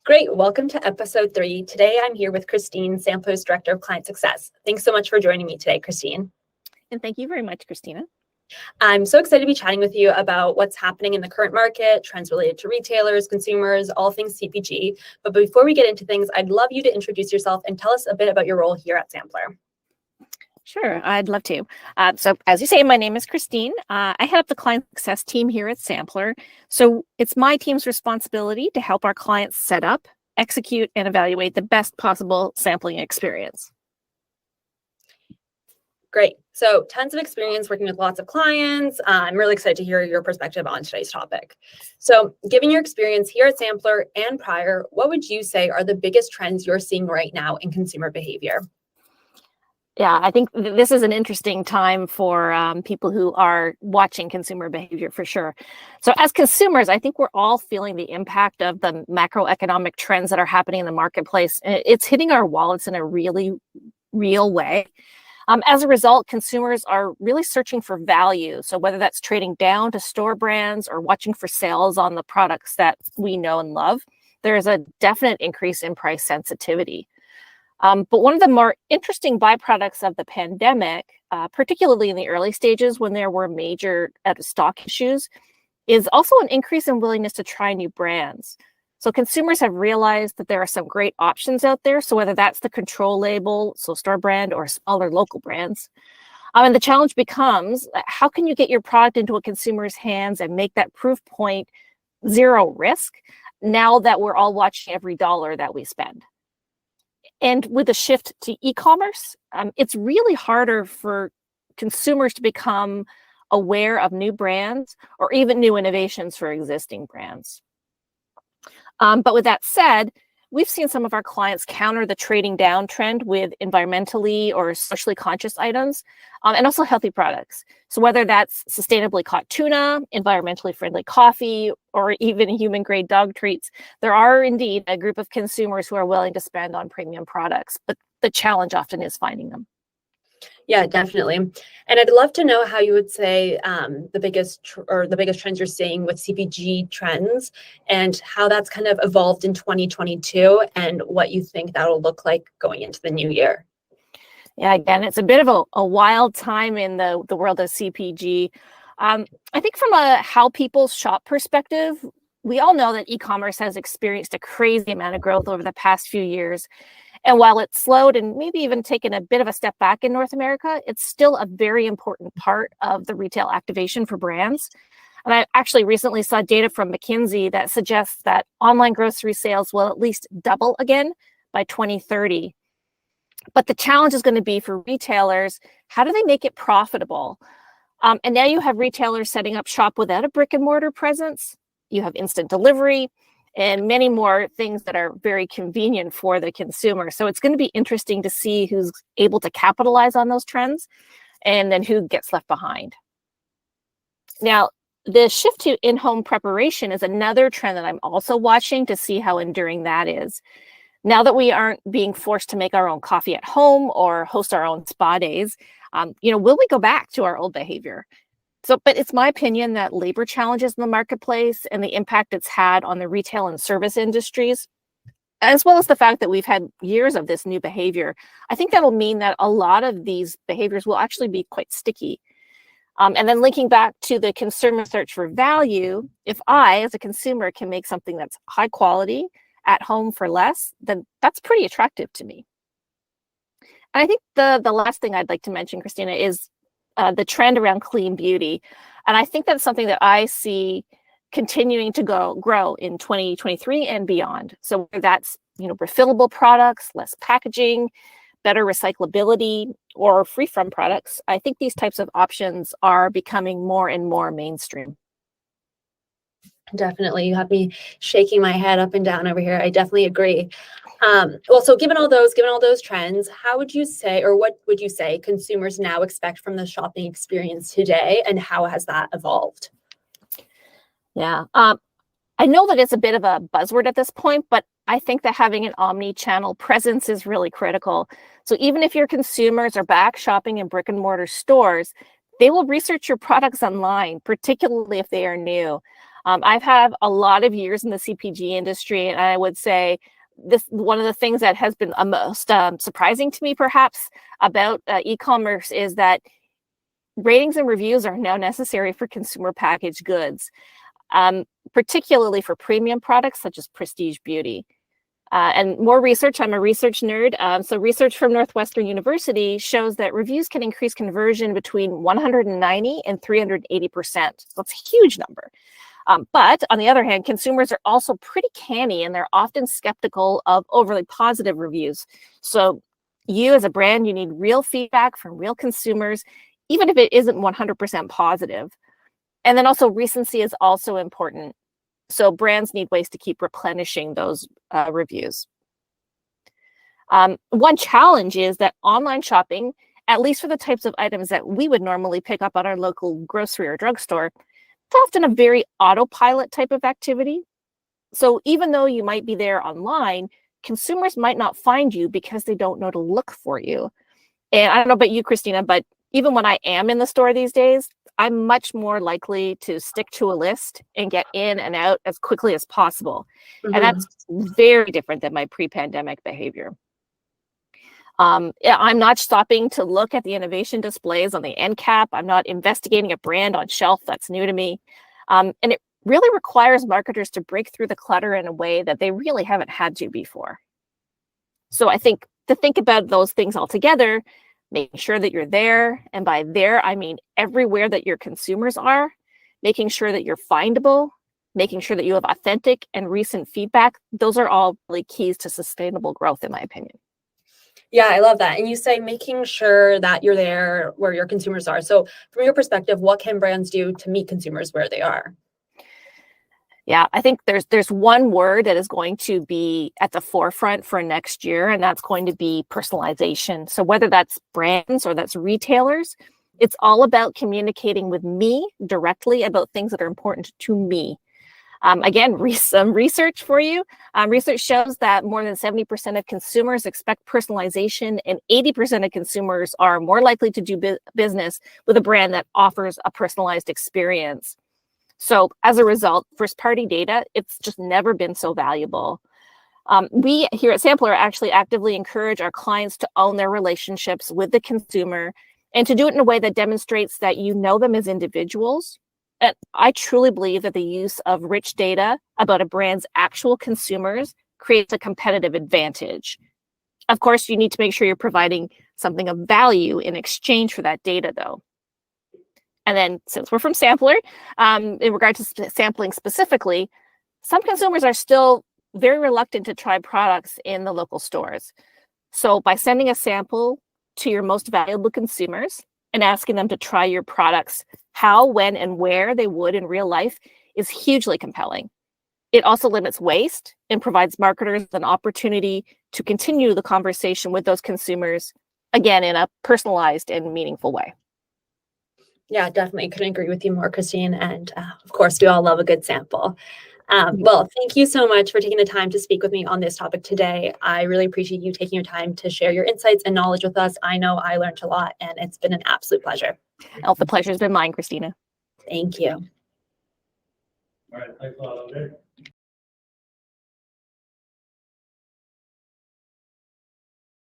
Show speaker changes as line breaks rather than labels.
Great. Welcome to episode 3. Today, I'm here with Christine, Sampler's Director of Client Success. Thanks so much for joining me today, Christine.
And thank you very much, Christina.
I'm so excited to be chatting with you about what's happening in the current market, trends related to retailers, consumers, all things CPG. But before we get into things, I'd love you to introduce yourself and tell us a bit about your role here at Sampler.
Sure, I'd love to. So as you say, my name is Christine. I head up the client success team here at Sampler. So it's my team's responsibility to help our clients set up, execute, and evaluate the best possible sampling experience.
Great. So tons of experience working with lots of clients. I'm really excited to hear your perspective on today's topic. So given your experience here at Sampler and prior, what would you say are the biggest trends you're seeing right now in consumer behavior?
Yeah, I think this is an interesting time for people who are watching consumer behavior for sure. So as consumers, I think we're all feeling the impact of the macroeconomic trends that are happening in the marketplace. It's hitting our wallets in a really real way. As a result, consumers are really searching for value. So whether that's trading down to store brands or watching for sales on the products that we know and love, there is a definite increase in price sensitivity. But one of the more interesting byproducts of the pandemic, particularly in the early stages when there were major stock issues, is also an increase in willingness to try new brands. So consumers have realized that there are some great options out there. So whether that's the control label, so store brand, or smaller local brands. And the challenge becomes, how can you get your product into a consumer's hands and make that proof point zero risk now that we're all watching every dollar that we spend? And with the shift to e-commerce, it's really harder for consumers to become aware of new brands or even new innovations for existing brands. But with that said, we've seen some of our clients counter the trading down trend with environmentally or socially conscious items and also healthy products. So whether that's sustainably caught tuna, environmentally friendly coffee, or even human grade dog treats, there are indeed a group of consumers who are willing to spend on premium products, but the challenge often is finding them.
Yeah, definitely. And I'd love to know how you would say the biggest trends you're seeing with CPG trends and how that's kind of evolved in 2022 and what you think that'll look like going into the new year.
Yeah, again, it's a bit of a wild time in the world of CPG. I think from a how people shop perspective, we all know that e-commerce has experienced a crazy amount of growth over the past few years. And while it's slowed and maybe even taken a bit of a step back in North America, it's still a very important part of the retail activation for brands. And I actually recently saw data from McKinsey that suggests that online grocery sales will at least double again by 2030. But the challenge is going to be for retailers, how do they make it profitable? And now you have retailers setting up shop without a brick and mortar presence. You have instant delivery and many more things that are very convenient for the consumer. So it's going to be interesting to see who's able to capitalize on those trends and then who gets left behind. Now, the shift to in-home preparation is another trend that I'm also watching to see how enduring that is. Now that we aren't being forced to make our own coffee at home or host our own spa days, will we go back to our old behavior? But it's my opinion that labor challenges in the marketplace and the impact it's had on the retail and service industries, as well as the fact that we've had years of this new behavior, I think that'll mean that a lot of these behaviors will actually be quite sticky. And then linking back to the consumer search for value, if I, as a consumer, can make something that's high quality at home for less, then that's pretty attractive to me. And I think the last thing I'd like to mention, Christina, is the trend around clean beauty. And I think that's something that I see continuing to grow in 2023 and beyond. So whether that's, refillable products, less packaging, better recyclability, or free from products, I think these types of options are becoming more and more mainstream.
Definitely. You have me shaking my head up and down over here. I definitely agree. So given all those trends, how would you say, or what would you say consumers now expect from the shopping experience today, and how has that evolved?
Yeah, I know that it's a bit of a buzzword at this point, but I think that having an omni-channel presence is really critical. So even if your consumers are back shopping in brick and mortar stores, they will research your products online, particularly if they are new. I've had a lot of years in the CPG industry, and I would say this one of the things that has been most surprising to me, perhaps, about e-commerce is that ratings and reviews are now necessary for consumer packaged goods, particularly for premium products such as prestige beauty. And more research, I'm a research nerd, so research from Northwestern University shows that reviews can increase conversion between 190 and 380%. So it's a huge number. But on the other hand, consumers are also pretty canny, and they're often skeptical of overly positive reviews. So you as a brand, you need real feedback from real consumers, even if it isn't 100% positive. And then also recency is also important. So brands need ways to keep replenishing those reviews. One challenge is that online shopping, at least for the types of items that we would normally pick up at our local grocery or drugstore, it's often a very autopilot type of activity. So even though you might be there online, consumers might not find you because they don't know to look for you. And I don't know about you, Christina, but even when I am in the store these days, I'm much more likely to stick to a list and get in and out as quickly as possible.
Mm-hmm.
And that's very different than my pre-pandemic behavior. I'm not stopping to look at the innovation displays on the end cap. I'm not investigating a brand on shelf that's new to me. And it really requires marketers to break through the clutter in a way that they really haven't had to before. So I think to think about those things all together, making sure that you're there, and by there, I mean everywhere that your consumers are, making sure that you're findable, making sure that you have authentic and recent feedback, those are all really keys to sustainable growth, in my opinion.
Yeah, I love that. And you say making sure that you're there where your consumers are. So from your perspective, what can brands do to meet consumers where they are?
Yeah, I think there's one word that is going to be at the forefront for next year, and that's going to be personalization. So whether that's brands or that's retailers, it's all about communicating with me directly about things that are important to me. Again, some research for you. Research shows that more than 70% of consumers expect personalization, and 80% of consumers are more likely to do business with a brand that offers a personalized experience. So as a result, first-party data, it's just never been so valuable. We here at Sampler actually actively encourage our clients to own their relationships with the consumer and to do it in a way that demonstrates that you know them as individuals. And I truly believe that the use of rich data about a brand's actual consumers creates a competitive advantage. Of course, you need to make sure you're providing something of value in exchange for that data, though. And then since we're from Sampler, in regard to sampling specifically, some consumers are still very reluctant to try products in the local stores. So by sending a sample to your most valuable consumers and asking them to try your products how, when, and where they would in real life is hugely compelling. It also limits waste and provides marketers an opportunity to continue the conversation with those consumers, again, in a personalized and meaningful way.
Yeah, definitely couldn't agree with you more, Christine. And of course, we all love a good sample. Well, thank you so much for taking the time to speak with me on this topic today. I really appreciate you taking your time to share your insights and knowledge with us. I know I learned a lot, and it's been an absolute pleasure.
Oh, the pleasure's been mine, Christina.
Thank you.
All right, thanks a lot. Okay.